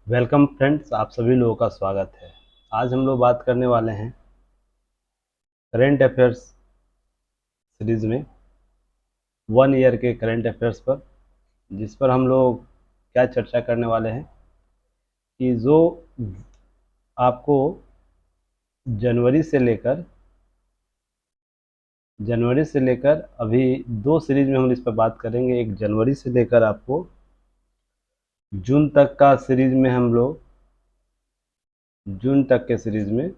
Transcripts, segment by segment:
Welcome friends, आप सभी लोगों का स्वागत है। आज हम लोग बात करने वाले हैं करेंट अफेयर्स सीरीज में 1 ईयर के करेंट अफेयर्स पर, जिस पर हम लोग क्या चर्चा करने वाले हैं कि जो आपको जनवरी से लेकर अभी दो सीरीज में हम इस पर बात करेंगे। एक जनवरी से लेकर आपको जून तक का सीरीज में हम लोग जून तक के सीरीज में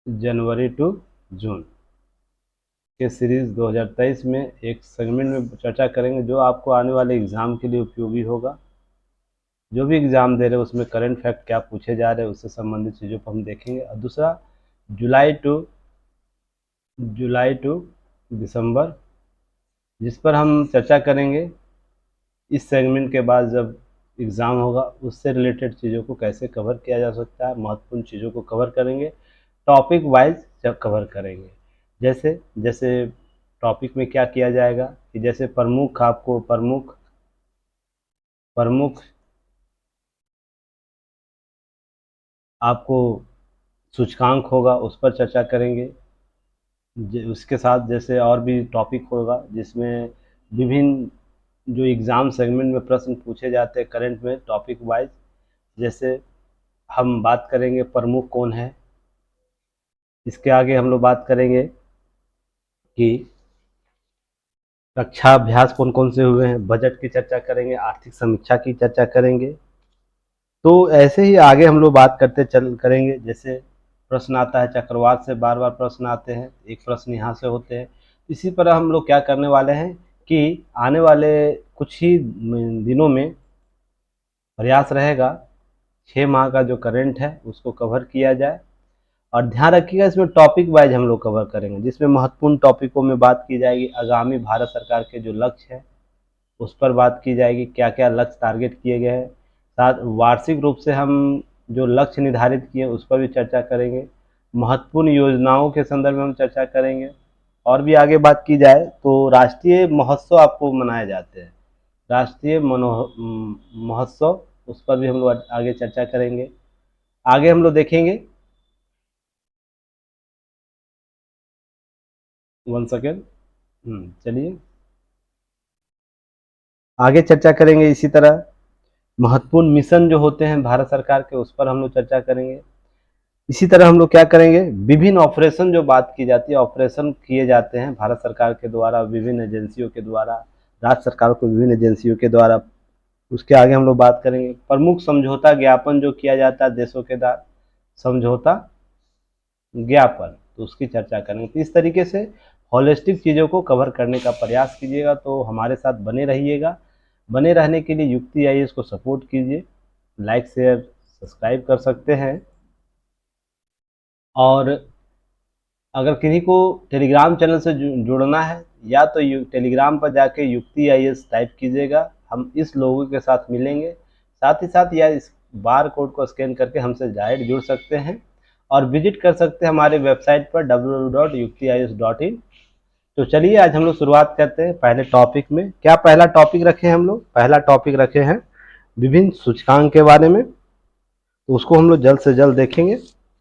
जनवरी टू जून के सीरीज़ 2023 में एक सेगमेंट में चर्चा करेंगे जो आपको आने वाले एग्ज़ाम के लिए उपयोगी होगा। जो भी एग्ज़ाम दे रहे हैं उसमें करंट फैक्ट क्या पूछे जा रहे हैं उससे संबंधित चीज़ों पर हम देखेंगे। और दूसरा जुलाई टू दिसंबर, जिस पर हम चर्चा करेंगे इस सेगमेंट के बाद जब एग्ज़ाम होगा उससे रिलेटेड चीज़ों को कैसे कवर किया जा सकता है। महत्वपूर्ण चीज़ों को कवर करेंगे, टॉपिक वाइज जब कवर करेंगे। जैसे जैसे टॉपिक में क्या किया जाएगा कि जैसे प्रमुख आपको सूचकांक होगा उस पर चर्चा करेंगे। उसके साथ जैसे और भी टॉपिक होगा जिसमें विभिन्न जो एग्ज़ाम सेगमेंट में प्रश्न पूछे जाते हैं करंट में टॉपिक वाइज। जैसे हम बात करेंगे प्रमुख कौन है, इसके आगे हम लोग बात करेंगे कि कक्षा अभ्यास कौन कौन से हुए हैं, बजट की चर्चा करेंगे, आर्थिक समीक्षा की चर्चा करेंगे। तो ऐसे ही आगे हम लोग बात करते चल करेंगे। जैसे प्रश्न आता है चक्रवात से, बार बार प्रश्न आते हैं, एक प्रश्न यहाँ से होते हैं। इसी पर हम लोग क्या करने वाले हैं कि आने वाले कुछ ही दिनों में प्रयास रहेगा 6 माह का जो करंट है उसको कवर किया जाए। और ध्यान रखिएगा इसमें टॉपिक वाइज हम लोग कवर करेंगे, जिसमें महत्वपूर्ण टॉपिकों में बात की जाएगी आगामी भारत सरकार के जो लक्ष्य है उस पर बात की जाएगी, क्या क्या लक्ष्य टारगेट किए गए हैं। साथ वार्षिक रूप से हम जो लक्ष्य निर्धारित किए उस पर भी चर्चा करेंगे। महत्वपूर्ण योजनाओं के संदर्भ में हम चर्चा करेंगे। और भी आगे बात की जाए तो राष्ट्रीय महोत्सव आपको मनाए जाते हैं, राष्ट्रीय महोत्सव, उस पर भी हम लोग आगे चर्चा करेंगे। आगे हम लोग देखेंगे, 1 सेकेंड, चलिए आगे चर्चा करेंगे। इसी तरह महत्वपूर्ण मिशन जो होते हैं भारत सरकार के उस पर हम लोग चर्चा करेंगे। इसी तरह हम लोग क्या करेंगे, विभिन्न ऑपरेशन जो बात की जाती है, ऑपरेशन किए जाते हैं भारत सरकार के द्वारा, विभिन्न एजेंसियों के द्वारा, राज्य सरकार को विभिन्न एजेंसियों के द्वारा, उसके आगे हम लोग बात करेंगे। प्रमुख समझौता ज्ञापन जो किया जाता है देशों के साथ, समझौता ज्ञापन, तो उसकी चर्चा करेंगे। तो इस तरीके से होलिस्टिक चीज़ों को कवर करने का प्रयास कीजिएगा। तो हमारे साथ बने रहिएगा। बने रहने के लिए युक्ति आईएएस को सपोर्ट कीजिए, लाइक शेयर सब्सक्राइब कर सकते हैं। और अगर किसी को टेलीग्राम चैनल से जुड़ना है या तो टेलीग्राम पर जाके युक्ति आईएएस टाइप कीजिएगा, हम इस लोगों के साथ मिलेंगे। साथ ही साथ या इस बार कोड को स्कैन करके हमसे डायरेक्ट जुड़ सकते हैं और विजिट कर सकते हैं हमारे वेबसाइट पर www.yuktiis.in। तो चलिए आज हम लोग शुरुआत करते हैं पहले टॉपिक में। क्या पहला टॉपिक रखे हैं हम लोग? पहला टॉपिक रखे हैं विभिन्न सूचकांक के बारे में, तो उसको हम लोग जल्द से जल्द देखेंगे।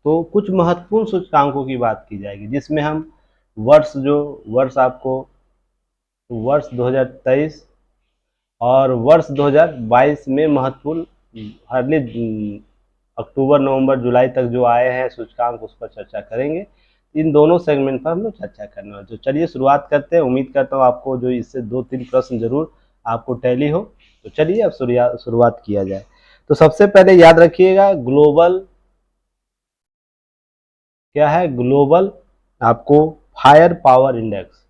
तो कुछ महत्वपूर्ण सूचकांकों की बात की जाएगी जिसमें हम वर्ष 2023 और वर्ष 2022 में महत्वपूर्ण हार्डली अक्टूबर नवंबर जुलाई तक जो आए हैं सूचकांक उस पर चर्चा करेंगे। इन दोनों सेगमेंट पर हम लोग चर्चा करने वाले। तो चलिए शुरुआत करते हैं। उम्मीद करता हूँ आपको जो इससे 2-3 प्रश्न जरूर आपको टैली हो। तो चलिए अब शुरुआत किया जाए। तो सबसे पहले याद रखिएगा ग्लोबल क्या है, ग्लोबल आपको फायर पावर इंडेक्स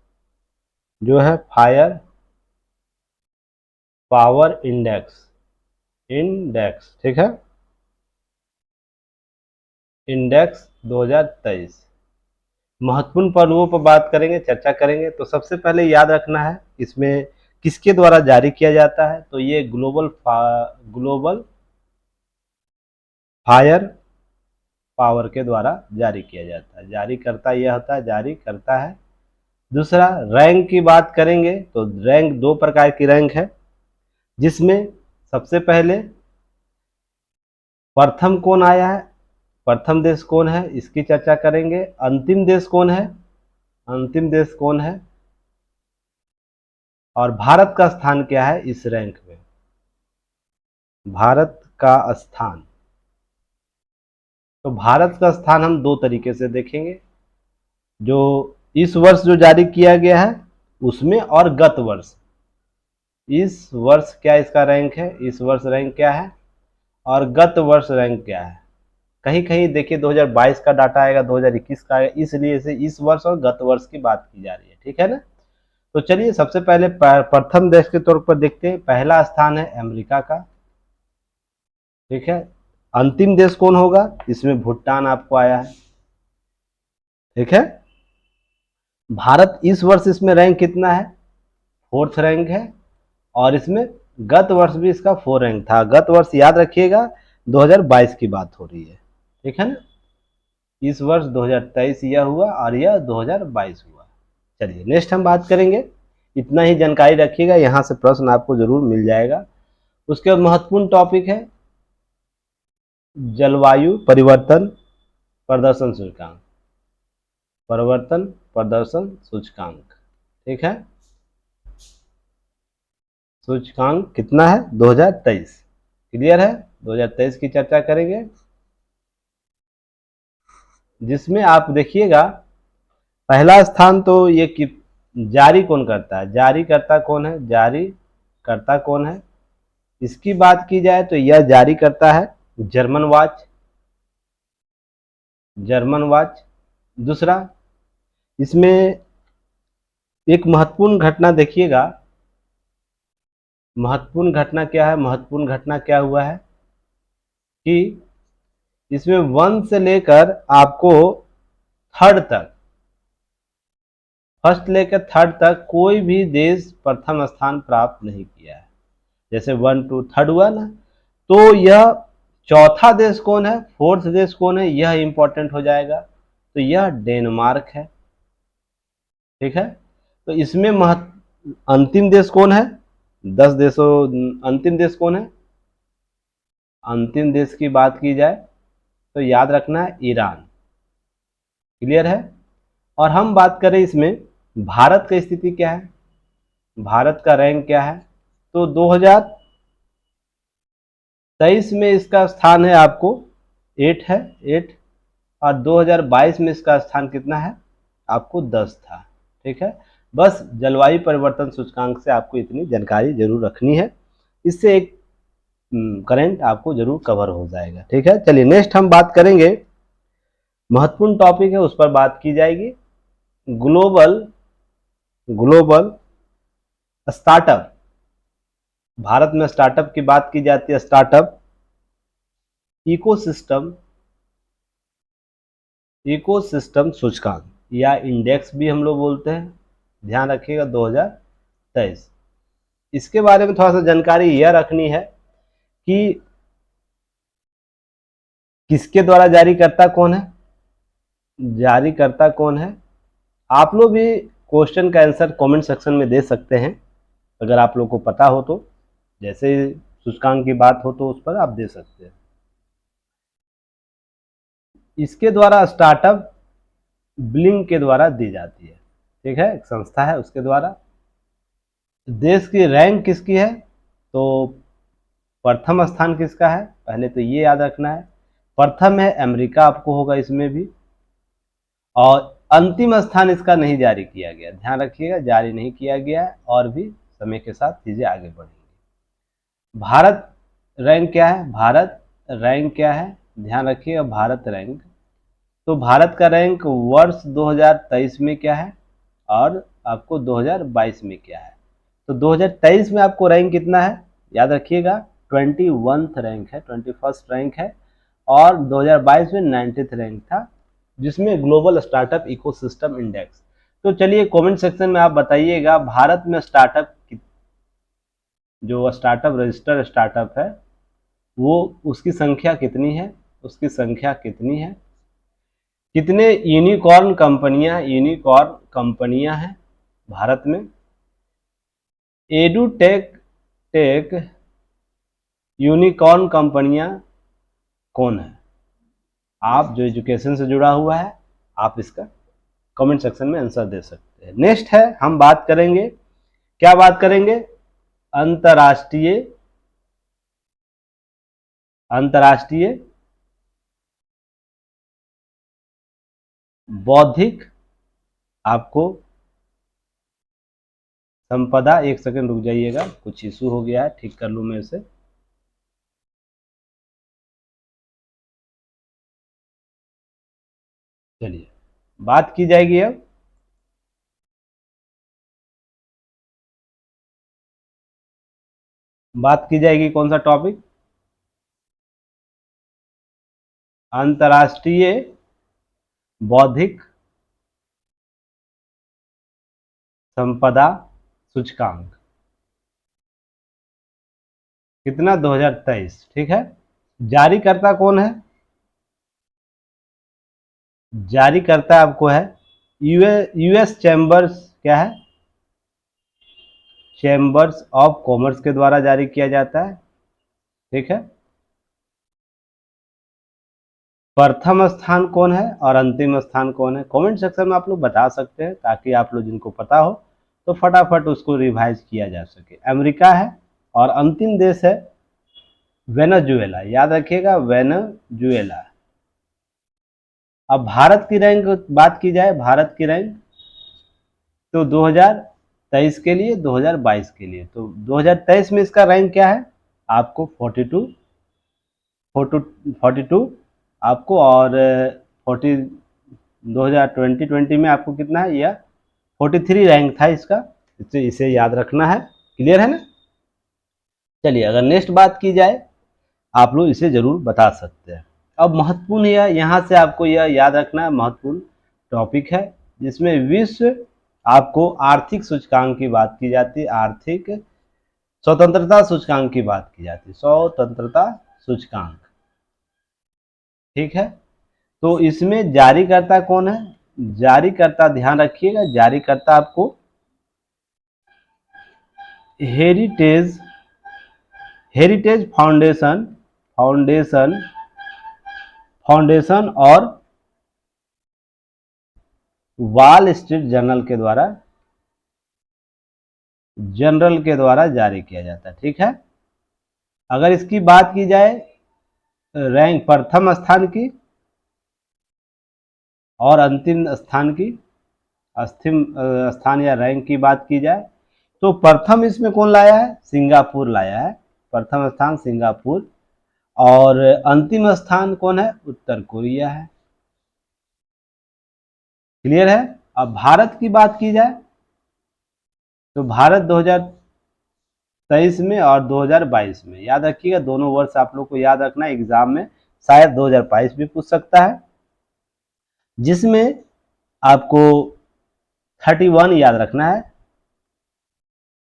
जो है, फायर पावर इंडेक्स ठीक है, इंडेक्स 2023। महत्वपूर्ण पहलुओं पर बात करेंगे, चर्चा करेंगे। तो सबसे पहले याद रखना है इसमें किसके द्वारा जारी किया जाता है। तो ये ग्लोबल फायर पावर के द्वारा जारी किया जाता है। जारी करता यह होता है, जारी करता है। दूसरा रैंक की बात करेंगे तो रैंक 2 प्रकार की रैंक है, जिसमें सबसे पहले प्रथम कौन आया है, प्रथम देश कौन है, इसकी चर्चा करेंगे। अंतिम देश कौन है, अंतिम देश कौन है, और भारत का स्थान क्या है इस रैंक में, भारत का स्थान। तो भारत का स्थान हम दो तरीके से देखेंगे, जो इस वर्ष जो जारी किया गया है उसमें, और गत वर्ष, इस वर्ष क्या इसका रैंक है, इस वर्ष रैंक क्या है, और गत वर्ष रैंक क्या है। कहीं कहीं देखिए 2022 का डाटा आएगा, 2021 का आएगा, इसलिए से इस वर्ष और गत वर्ष की बात की जा रही है, ठीक है ना। तो चलिए सबसे पहले प्रथम देश के तौर पर देखते हैं। पहला स्थान है अमेरिका का, ठीक है। अंतिम देश कौन होगा, इसमें भूटान आपको आया है, ठीक है। भारत इस वर्ष इसमें रैंक कितना है, 4th रैंक है, और इसमें गत वर्ष भी इसका 4 रैंक था। गत वर्ष याद रखिएगा 2022 की बात हो रही है, ठीक है ना। इस वर्ष 2023 यह हुआ और यह 2022 हुआ। चलिए नेक्स्ट हम बात करेंगे, इतना ही जानकारी रखिएगा, यहाँ से प्रश्न आपको जरूर मिल जाएगा। उसके बाद महत्वपूर्ण टॉपिक है जलवायु परिवर्तन प्रदर्शन सूचकांक, परिवर्तन प्रदर्शन सूचकांक, ठीक है। सूचकांक कितना है, 2023, क्लियर है। 2023 की चर्चा करेंगे, जिसमें आप देखिएगा पहला स्थान तो ये कि जारी कौन करता है, जारी करता कौन है, जारी करता कौन है, इसकी बात की जाए तो यह जारी करता है जर्मन वॉच, जर्मन वॉच। दूसरा, इसमें एक महत्वपूर्ण घटना देखिएगा, महत्वपूर्ण घटना क्या है, महत्वपूर्ण घटना क्या हुआ है कि इसमें 1 से लेकर आपको 3rd तक, फर्स्ट लेकर 3rd तक कोई भी देश प्रथम स्थान प्राप्त नहीं किया है। जैसे 1 to 3rd हुआ ना, तो यह चौथा देश कौन है, 4th देश कौन है, यह इंपॉर्टेंट हो जाएगा। तो यह डेनमार्क है, ठीक है। तो इसमें अंतिम देश कौन है, 10 देशों, अंतिम देश कौन है, अंतिम देश की बात की जाए तो याद रखना है ईरान, क्लियर है। और हम बात करें इसमें भारत की स्थिति क्या है, भारत का रैंक क्या है, तो 2023 में इसका स्थान है आपको 8 है, 8, और 2022 में इसका स्थान कितना है, आपको 10 था, ठीक है। बस जलवायु परिवर्तन सूचकांक से आपको इतनी जानकारी जरूर रखनी है, इससे एक करंट आपको जरूर कवर हो जाएगा, ठीक है। चलिए नेक्स्ट हम बात करेंगे, महत्वपूर्ण टॉपिक है उस पर बात की जाएगी, ग्लोबल, ग्लोबल स्टार्टअप। भारत में स्टार्टअप की बात की जाती है, स्टार्टअप इकोसिस्टम, इकोसिस्टम सूचकांक या इंडेक्स भी हम लोग बोलते हैं, ध्यान रखिएगा 2023। इसके बारे में थोड़ा सा जानकारी यह रखनी है कि किसके द्वारा जारी करता कौन है, जारी करता कौन है। आप लोग भी क्वेश्चन का आंसर कमेंट सेक्शन में दे सकते हैं, अगर आप लोग को पता हो तो, जैसे सूचकांक की बात हो तो उस पर आप दे सकते हैं। इसके द्वारा स्टार्टअप ब्लिंक के द्वारा दी जाती है, ठीक है, एक संस्था है उसके द्वारा। देश की रैंक किसकी है, तो प्रथम स्थान किसका है, पहले तो ये याद रखना है, प्रथम है अमेरिका, आपको होगा इसमें भी, और अंतिम स्थान इसका नहीं जारी किया गया, ध्यान रखिएगा जारी नहीं किया गया है, और भी समय के साथ चीजें आगे बढ़ेंगी। भारत रैंक क्या है, भारत रैंक क्या है, ध्यान रखिएगा भारत रैंक। तो भारत का रैंक वर्ष 2023 में क्या है और आपको 2022 में क्या है। तो 2023 में आपको रैंक कितना है, याद रखिएगा 21th रैंक है, 21st रैंक है, और 2022 में 90th रैंक था, जिसमें ग्लोबल स्टार्टअप इकोसिस्टम इंडेक्स। तो चलिए कमेंट सेक्शन में आप बताइएगा भारत में स्टार्टअप, जो स्टार्टअप रजिस्टर स्टार्टअप है वो उसकी संख्या कितनी है, उसकी संख्या कितनी है, कितने यूनिकॉर्न कंपनियां हैं भारत में। एडुटेक टेक यूनिकॉर्न कंपनियां कौन है? आप जो एजुकेशन से जुड़ा हुआ है, आप इसका कमेंट सेक्शन में आंसर दे सकते हैं। नेक्स्ट है, हम बात करेंगे, क्या बात करेंगे? अंतर्राष्ट्रीय बौद्धिक आपको संपदा, एक सेकंड रुक जाइएगा, कुछ इशू हो गया है, ठीक कर लूं मैं इसे। चलिए बात की जाएगी अब बात की जाएगी कौन सा टॉपिक? अंतर्राष्ट्रीय बौद्धिक संपदा सूचकांक कितना? 2023, ठीक है। जारीकर्ता कौन है? जारीकर्ता आपको है यूएस चैम्बर्स, क्या है? चैम्बर्स ऑफ कॉमर्स के द्वारा जारी किया जाता है, ठीक है। प्रथम स्थान कौन है और अंतिम स्थान कौन है? कमेंट सेक्शन में आप लोग बता सकते हैं, ताकि आप लोग जिनको पता हो तो फटाफट उसको रिवाइज किया जा सके। अमेरिका है और अंतिम देश है वेनेजुएला, याद रखिएगा, वेनेजुएला। अब भारत की रैंक बात की जाए, भारत की रैंक तो 2023 के लिए, 2022 के लिए, तो 2023 में इसका रैंक क्या है आपको? 42 आपको, और 40 2020 में आपको कितना है? यह 43 रैंक था इसका, इसे याद रखना है। क्लियर है ना? चलिए अगर नेक्स्ट बात की जाए, आप लोग इसे जरूर बता सकते हैं। अब महत्वपूर्ण यहाँ से आपको यह याद रखना है, महत्वपूर्ण टॉपिक है, जिसमें विश्व आपको आर्थिक सूचकांक की बात की जाती है, आर्थिक स्वतंत्रता सूचकांक की बात की जाती है, स्वतंत्रता सूचकांक, ठीक है। तो इसमें जारीकर्ता कौन है? जारीकर्ता ध्यान रखिएगा, जारीकर्ता आपको हेरिटेज फाउंडेशन और वॉल स्ट्रीट जर्नल के द्वारा जारी किया जाता है, ठीक है। अगर इसकी बात की जाए रैंक प्रथम स्थान की और अंतिम स्थान की, अस्थिम स्थान या रैंक की बात की जाए, तो प्रथम इसमें कौन लाया है? सिंगापुर लाया है, प्रथम स्थान सिंगापुर, और अंतिम स्थान कौन है? उत्तर कोरिया है। क्लियर है? अब भारत की बात की जाए तो भारत 2023 में और 2022 में, याद रखिएगा, दोनों वर्ष आप लोग को याद रखना है, एग्जाम में शायद 2022 भी पूछ सकता है, जिसमें आपको 31 याद रखना है,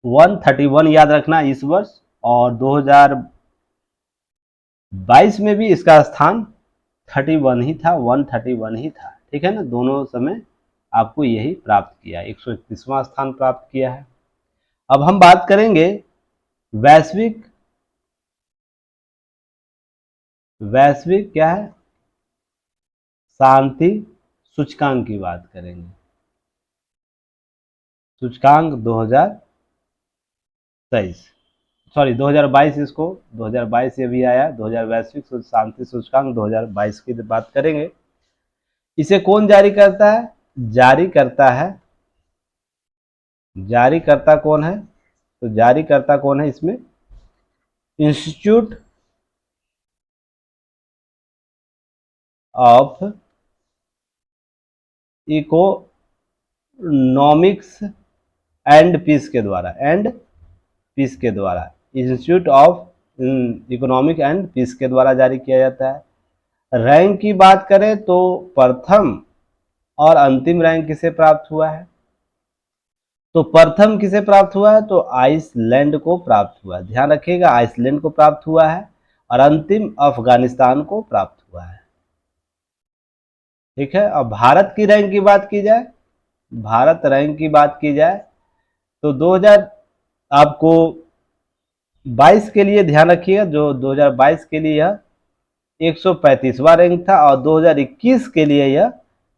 131 याद रखना है इस वर्ष, और 2022 में भी इसका स्थान 31 ही था, 131 ही था, ठीक है ना। दोनों समय आपको यही प्राप्त किया, 131वां स्थान प्राप्त किया है। अब हम बात करेंगे वैश्विक क्या है? शांति सूचकांक की बात करेंगे, सूचकांक 2022, इसको 2022 ये भी आया, 2000 वैश्विक शांति सूचकांक 2022 की बात करेंगे। इसे कौन जारी करता है? जारीकर्ता कौन है? तो जारीकर्ता कौन है इसमें? Institute of economics and peace के द्वारा, institute of economic and peace के द्वारा जारी किया जाता है। रैंक की बात करें तो प्रथम और अंतिम रैंक किसे प्राप्त हुआ है? तो प्रथम किसे प्राप्त हुआ है? तो आइसलैंड को प्राप्त हुआ है, ध्यान रखिएगा, आइसलैंड को प्राप्त हुआ है, और अंतिम अफगानिस्तान को प्राप्त हुआ है, ठीक है। अब भारत की रैंक की बात की जाए, भारत रैंक की बात की जाए तो 2000 आपको 22 के लिए ध्यान रखिएगा, जो 2022 के लिए यह 135वां रैंक था और 2021 के लिए यह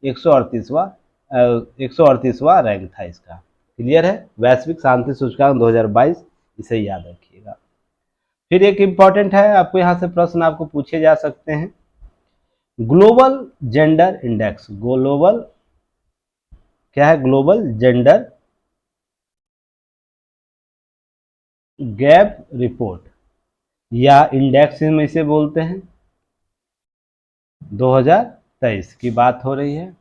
138वां रैंक था इसका। क्लियर है? वैश्विक शांति सूचकांक 2022, इसे याद रखिएगा। फिर एक इंपॉर्टेंट है, आपको यहाँ से प्रश्न आपको पूछे जा सकते हैं। ग्लोबल जेंडर इंडेक्स, ग्लोबल क्या है? ग्लोबल जेंडर गैप रिपोर्ट या इंडेक्स में इसे बोलते हैं, 2023 की बात हो रही है।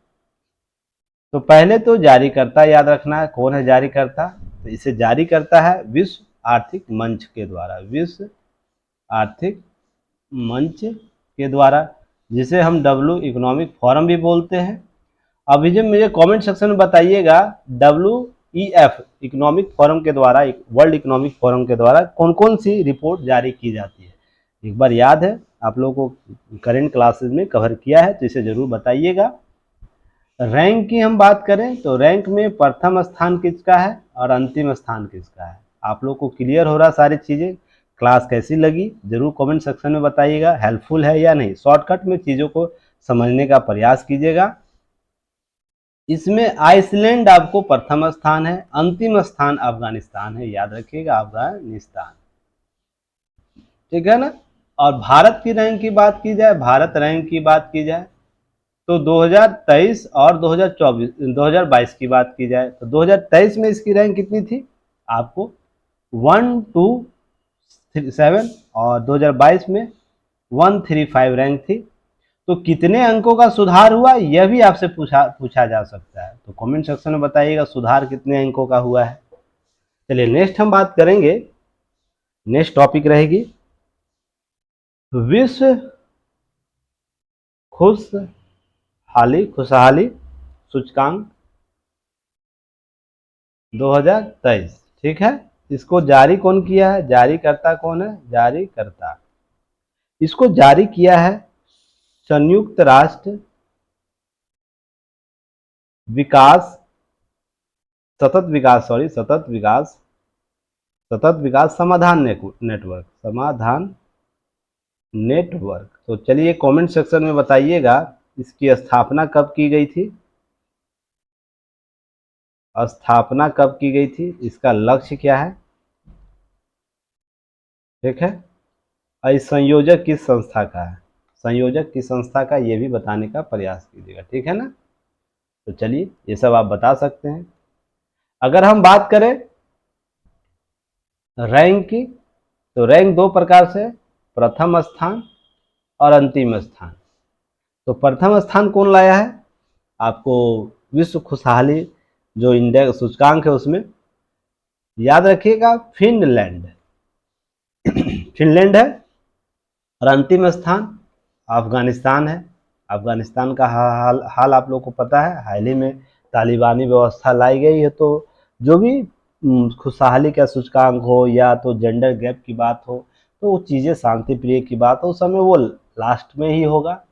तो पहले तो जारीकर्ता याद रखना है, कौन है जारीकर्ता? तो इसे जारी करता है विश्व आर्थिक मंच के द्वारा, विश्व आर्थिक मंच के द्वारा, जिसे हम डब्ल्यू इकोनॉमिक फोरम भी बोलते हैं। अभी जब मुझे कमेंट सेक्शन में बताइएगा WEF इकोनॉमिक फोरम के द्वारा, वर्ल्ड इकोनॉमिक फोरम के द्वारा कौन कौन सी रिपोर्ट जारी की जाती है। एक बार याद है, आप लोगों को करंट क्लासेस में कवर किया है, तो इसे जरूर बताइएगा। रैंक की हम बात करें तो रैंक में प्रथम स्थान किसका है और अंतिम स्थान किसका है। आप लोग को क्लियर हो रहा सारी चीज़ें? क्लास कैसी लगी जरूर कमेंट सेक्शन में बताइएगा, हेल्पफुल है या नहीं। शॉर्टकट में चीज़ों को समझने का प्रयास कीजिएगा। इसमें आइसलैंड आपको प्रथम स्थान है, अंतिम स्थान अफगानिस्तान है, याद रखिएगा अफगानिस्तान, ठीक है ना। और भारत की रैंक की बात की जाए, भारत रैंक की बात की जाए तो 2023 और 2022 की बात की जाए तो 2023 में इसकी रैंक कितनी थी आपको 127 और 2022 में 135 रैंक थी। तो कितने अंकों का सुधार हुआ यह भी आपसे पूछा जा सकता है, तो कमेंट सेक्शन में बताइएगा सुधार कितने अंकों का हुआ है। चलिए नेक्स्ट हम बात करेंगे, नेक्स्ट टॉपिक रहेगी विश्व खुशहाली सूचकांक 2023, ठीक है। इसको जारी कौन किया है? जारीकर्ता कौन है? जारीकर्ता इसको जारी किया है संयुक्त राष्ट्र विकास सतत विकास समाधान नेटवर्क। तो चलिए कमेंट सेक्शन में बताइएगा इसकी स्थापना कब की गई थी, स्थापना कब की गई थी, इसका लक्ष्य क्या है, ठीक है। और संयोजक किस संस्था का है, संयोजक किस संस्था का, ये भी बताने का प्रयास कीजिएगा, ठीक है ना। तो चलिए ये सब आप बता सकते हैं। अगर हम बात करें रैंक की तो रैंक दो प्रकार से, प्रथम स्थान और अंतिम स्थान। तो प्रथम स्थान कौन लाया है? आपको विश्व खुशहाली जो इंडेक्स सूचकांक है उसमें याद रखिएगा फिनलैंड फिनलैंड है। और अंतिम स्थान अफगानिस्तान है। अफगानिस्तान का हाल आप लोग को पता है, हाल ही में तालिबानी व्यवस्था लाई गई है। तो जो भी खुशहाली का सूचकांक हो या तो जेंडर गैप की बात हो, तो वो चीज़ें शांति प्रिय की बात हो, उस समय वो लास्ट में ही होगा।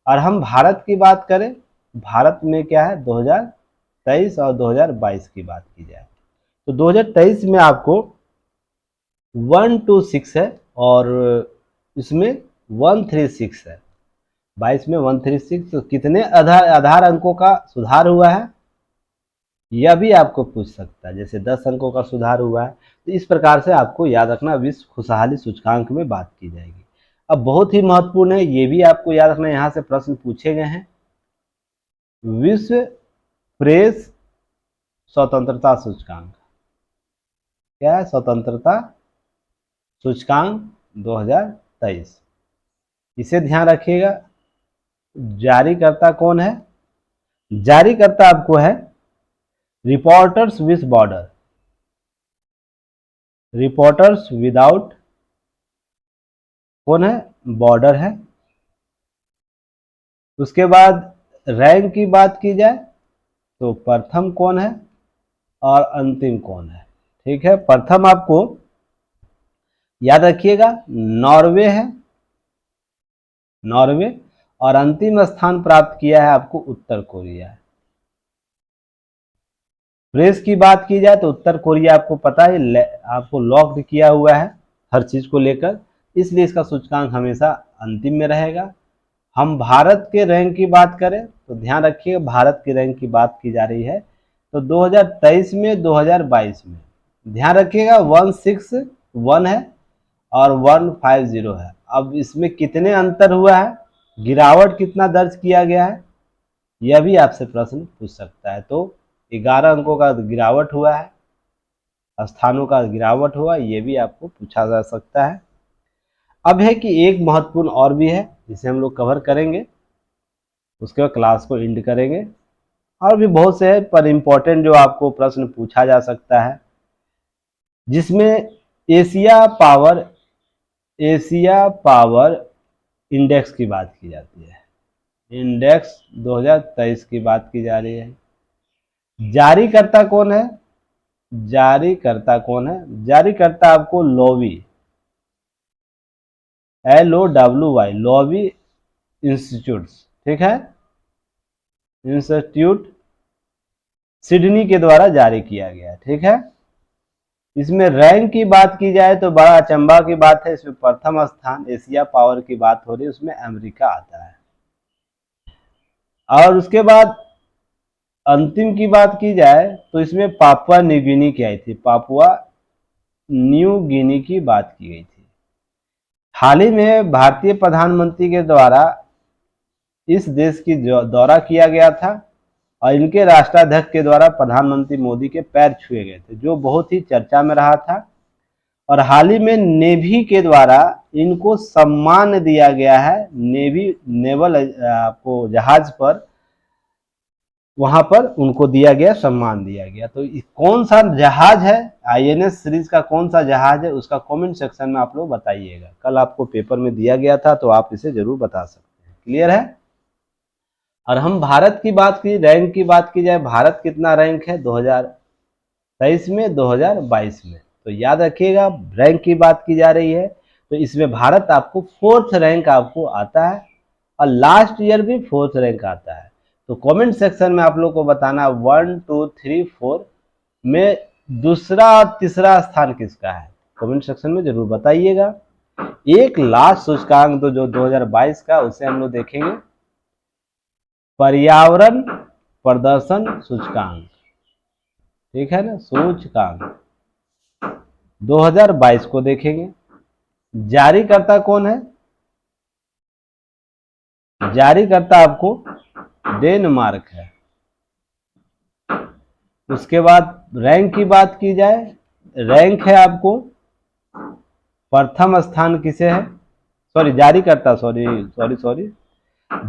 और हम भारत की बात करें, भारत में क्या है 2023 और 2022 की बात की जाए तो 2023 में आपको 1 to 6 है और इसमें 136 है, 22 में 136। तो कितने आधार अंकों का सुधार हुआ है यह भी आपको पूछ सकता है, जैसे 10 अंकों का सुधार हुआ है। तो इस प्रकार से आपको याद रखना विश्व खुशहाली सूचकांक में बात की जाएगी। अब बहुत ही महत्वपूर्ण है, ये भी आपको याद रखना, यहाँ से प्रश्न पूछे गए हैं, विश्व प्रेस स्वतंत्रता सूचकांक क्या है? स्वतंत्रता सूचकांक 2023, इसे ध्यान रखिएगा। जारीकर्ता कौन है? जारीकर्ता आपको है reporters with border, reporters without कौन है? बॉर्डर है। उसके बाद रैंक की बात की जाए तो प्रथम कौन है और अंतिम कौन है, ठीक है। प्रथम आपको याद रखिएगा नॉर्वे है, नॉर्वे। और अंतिम स्थान प्राप्त किया है आपको उत्तर कोरिया। प्रेस की बात की जाए तो उत्तर कोरिया आपको पता है आपको लॉक्ड किया हुआ है हर चीज को लेकर, इसलिए इसका सूचकांक हमेशा अंतिम में रहेगा। हम भारत के रैंक की बात करें तो ध्यान रखिए भारत की रैंक की बात की जा रही है, तो 2023 में 2022 में ध्यान रखिएगा 161 है और 150 है। अब इसमें कितने अंतर हुआ है, गिरावट कितना दर्ज किया गया है, यह भी आपसे प्रश्न पूछ सकता है। तो 11 अंकों का गिरावट हुआ है, स्थानों का गिरावट हुआ, ये भी आपको पूछा जा सकता है। अब है कि एक महत्वपूर्ण और भी है जिसे हम लोग कवर करेंगे, उसके बाद क्लास को एंड करेंगे। और भी बहुत से है पर इम्पोर्टेंट जो आपको प्रश्न पूछा जा सकता है, जिसमें एशिया पावर इंडेक्स की बात की जाती है। इंडेक्स 2023 की बात की जा रही है। जारीकर्ता कौन है, जारीकर्ता कौन है, जारीकर्ता आपको लोवी, LOWY, लोवी इंस्टीट्यूट, ठीक है, इंस्टीट्यूट सिडनी के द्वारा जारी किया गया, ठीक है। इसमें रैंक की बात की जाए तो बड़ा अचंभा की बात है, इसमें प्रथम स्थान एशिया पावर की बात हो रही है, उसमें अमेरिका आता है। और उसके बाद अंतिम की बात की जाए तो इसमें पापुआ न्यू गिनी की आई थी, पापुआ न्यू गिनी की बात की गई थी। हाल ही में भारतीय प्रधानमंत्री के द्वारा इस देश की दौरा किया गया था और इनके राष्ट्राध्यक्ष के द्वारा प्रधानमंत्री मोदी के पैर छुए गए थे, जो बहुत ही चर्चा में रहा था। और हाल ही में नेवी के द्वारा इनको सम्मान दिया गया है, नेवल आपको जहाज पर वहां पर उनको दिया गया, सम्मान दिया गया। तो कौन सा जहाज है, INS सीरीज का कौन सा जहाज है, उसका कमेंट सेक्शन में आप लोग बताइएगा। कल आपको पेपर में दिया गया था तो आप इसे जरूर बता सकते हैं। क्लियर है। और हम भारत की बात की, रैंक की बात की जाए, भारत कितना रैंक है 2023 में 2022 में, तो याद रखिएगा रैंक की बात की जा रही है तो इसमें भारत आपको 4th रैंक आपको आता है और लास्ट ईयर भी 4th रैंक आता है। तो कमेंट सेक्शन में आप लोग को बताना 1 2 3 4 में दूसरा और तीसरा स्थान किसका है, कमेंट सेक्शन में जरूर बताइएगा। एक लास्ट सूचकांक तो जो 2022 का, उसे हम लोग देखेंगे, पर्यावरण प्रदर्शन सूचकांक, ठीक है ना, सूचकांक 2022 को देखेंगे। जारीकर्ता कौन है, जारीकर्ता आपको डेनमार्क है। उसके बाद रैंक की बात की जाए, रैंक है आपको प्रथम स्थान किसे है, जारीकर्ता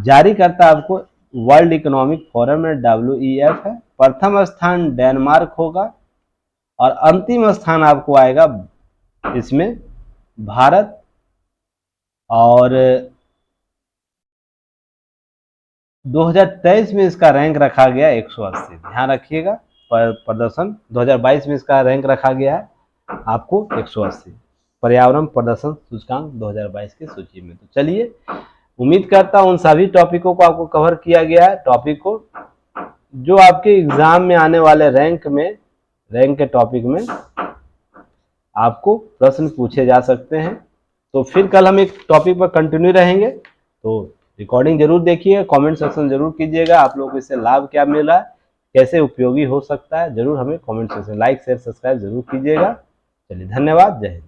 जारीकर्ता आपको वर्ल्ड इकोनॉमिक फोरम में WEF है। प्रथम स्थान डेनमार्क होगा और अंतिम स्थान आपको आएगा इसमें भारत। और 2023 में इसका रैंक रखा गया 180, ध्यान रखिएगा। प्रदर्शन 2022 में इसका रैंक रखा गया है आपको 180, पर्यावरण प्रदर्शन सूचकांक 2022 की सूची में। तो चलिए, उम्मीद करता हूं उन सभी टॉपिकों को आपको कवर किया गया है, टॉपिक को जो आपके एग्जाम में आने वाले रैंक के टॉपिक में आपको प्रश्न पूछे जा सकते हैं। तो फिर कल हम एक टॉपिक पर कंटिन्यू रहेंगे, तो रिकॉर्डिंग जरूर देखिए, कमेंट सेक्शन जरूर कीजिएगा, आप लोगों को इससे लाभ क्या मिला, कैसे उपयोगी हो सकता है, जरूर हमें comment section like share subscribe जरूर कीजिएगा। चलिए, धन्यवाद, जय हिंद।